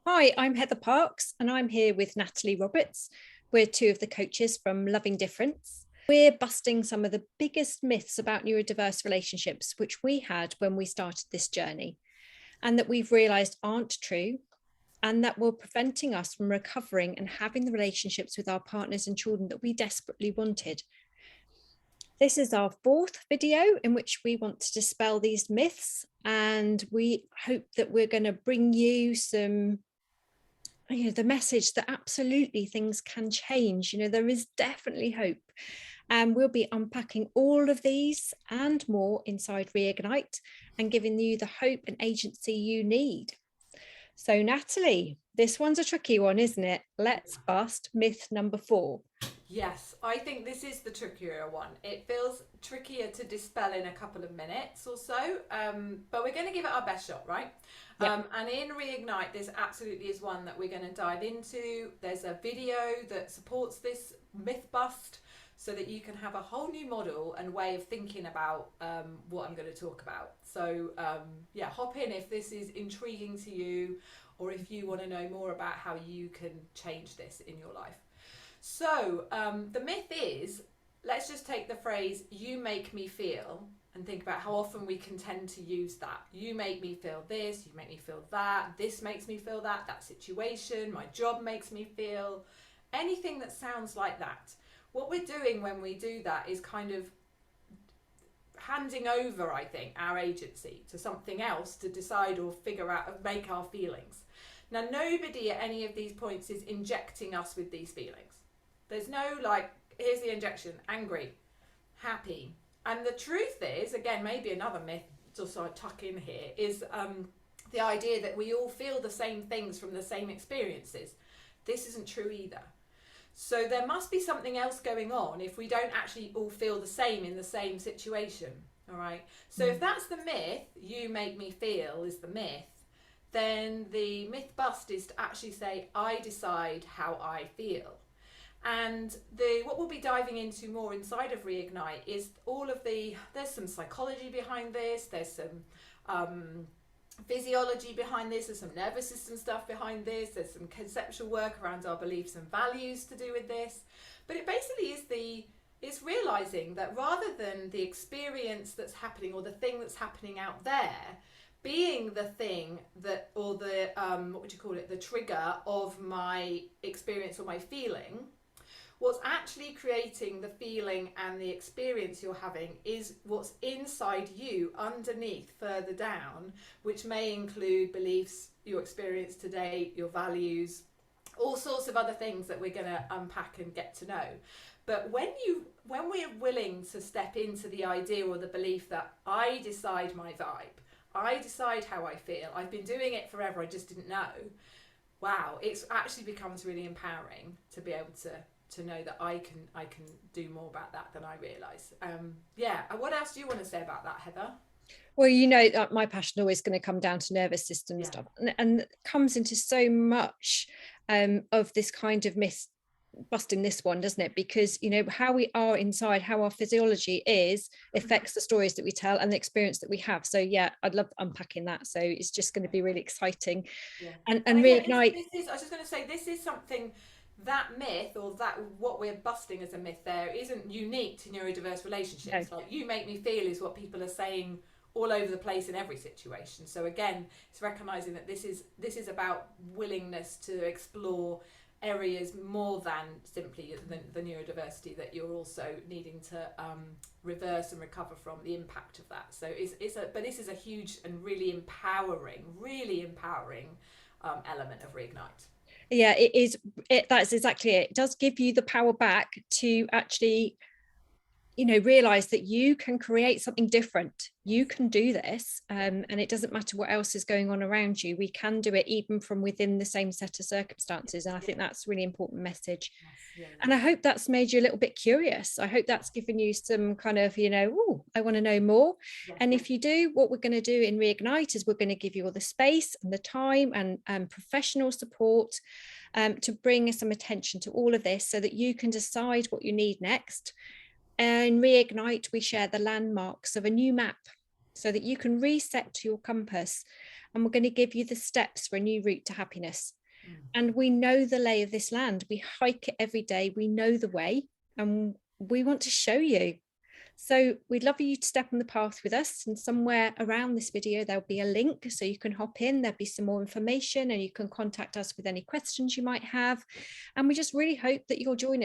Hi, I'm Heather Parks, and I'm here with Natalie Roberts. We're two of the coaches from Loving Difference. We're busting some of the biggest myths about neurodiverse relationships, which we had when we started this journey, and that we've realised aren't true, and that were preventing us from recovering and having the relationships with our partners and children that we desperately wanted. This is our fourth video in which we want to dispel these myths, and we hope that we're going to bring you the message that absolutely things can change. There is definitely hope, and we'll be unpacking all of these and more inside Reignite and giving you the hope and agency you need. So Natalie, this one's a tricky one, isn't it? Let's bust myth number 4. Yes, I think this is the trickier one. It feels trickier to dispel in a couple of minutes or so, but we're going to give it our best shot, right? Yep. And in Reignite, this absolutely is one that we're going to dive into. There's a video that supports this myth bust so that you can have a whole new model and way of thinking about what I'm going to talk about. So, yeah, hop in if this is intriguing to you or if you want to know more about how you can change this in your life. So the myth is, let's just take the phrase, you make me feel, and think about how often we can tend to use that. You make me feel this, you make me feel that, this makes me feel that situation, my job makes me feel, anything that sounds like that. What we're doing when we do that is kind of handing over, I think, our agency to something else to decide or figure out, make our feelings. Now, nobody at any of these points is injecting us with these feelings. There's no here's the injection, angry, happy. And the truth is, again, maybe another myth, just so I tuck in here, is the idea that we all feel the same things from the same experiences. This isn't true either. So there must be something else going on if we don't actually all feel the same in the same situation. All right. So if that's the myth, you make me feel is the myth, then the myth bust is to actually say, I decide how I feel. And what we'll be diving into more inside of Reignite is there's some psychology behind this, there's some physiology behind this, there's some nervous system stuff behind this, there's some conceptual work around our beliefs and values to do with this. But it basically is realizing that rather than the experience that's happening or the thing that's happening out there being the thing that, or the what would you call it, the trigger of my experience or my feeling, what's actually creating the feeling and the experience you're having is what's inside you underneath, further down, which may include beliefs, your experience today, your values, all sorts of other things that we're going to unpack and get to know. But when we're willing to step into the idea or the belief that I decide my vibe, I decide how I feel, I've been doing it forever, I just didn't know. Wow, it actually becomes really empowering to be able to know that I can do more about that than I realise. Yeah, what else do you want to say about that, Heather? Well, that my passion always going to come down to nervous system Yeah. stuff, and comes into so much of this kind of myth busting this one, doesn't it? Because how we are inside, how our physiology is, affects the stories that we tell and the experience that we have. So yeah, I'd love unpacking that. So it's just going to be really exciting. Yeah. And And again, reignite. this is, I was just going to say, this is something, that myth or that what we're busting as a myth there isn't unique to neurodiverse relationships. No. Like you make me feel is what people are saying all over the place in every situation. So again, it's recognizing that this is about willingness to explore areas more than simply the neurodiversity that you're also needing to reverse and recover from the impact of that. So but this is a huge and really empowering element of Reignite. Yeah, it is. That's exactly it. It does give you the power back to actually realize that you can create something different. You can do this, and it doesn't matter what else is going on around you. We can do it even from within the same set of circumstances, and I think that's a really important message. Yes, yeah, And I hope that's made you a little bit curious. I hope that's given you some kind of oh, I want to know more. yeah. And if you do, what we're going to do in Reignite is we're going to give you all the space and the time and professional support to bring some attention to all of this so that you can decide what you need next. And Reignite, we share the landmarks of a new map so that you can reset to your compass. And we're going to give you the steps for a new route to happiness. And we know the lay of this land. We hike it every day. We know the way, and we want to show you. So we'd love you to step on the path with us, and somewhere around this video there'll be a link so you can hop in. There'll be some more information and you can contact us with any questions you might have. And we just really hope that you'll join us.